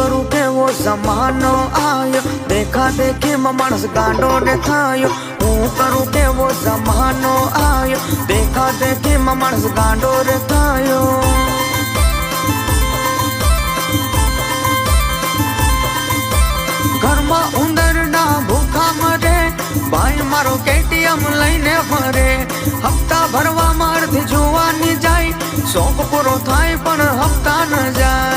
करूं केवो जमानो आयो, देखा देखी में मानस गांडो ने थायो। हूँ करूं केवो जमानो आयो, देखा देखी में मानस गांडो रे थायो। घर में उंदर ना भूखा मरे, भाई मारो केटीएम लईने फरे। हफ्ता भरवा मारती जुवानी जाय, शौक पूरो थाय पण हफ्ता न जाय।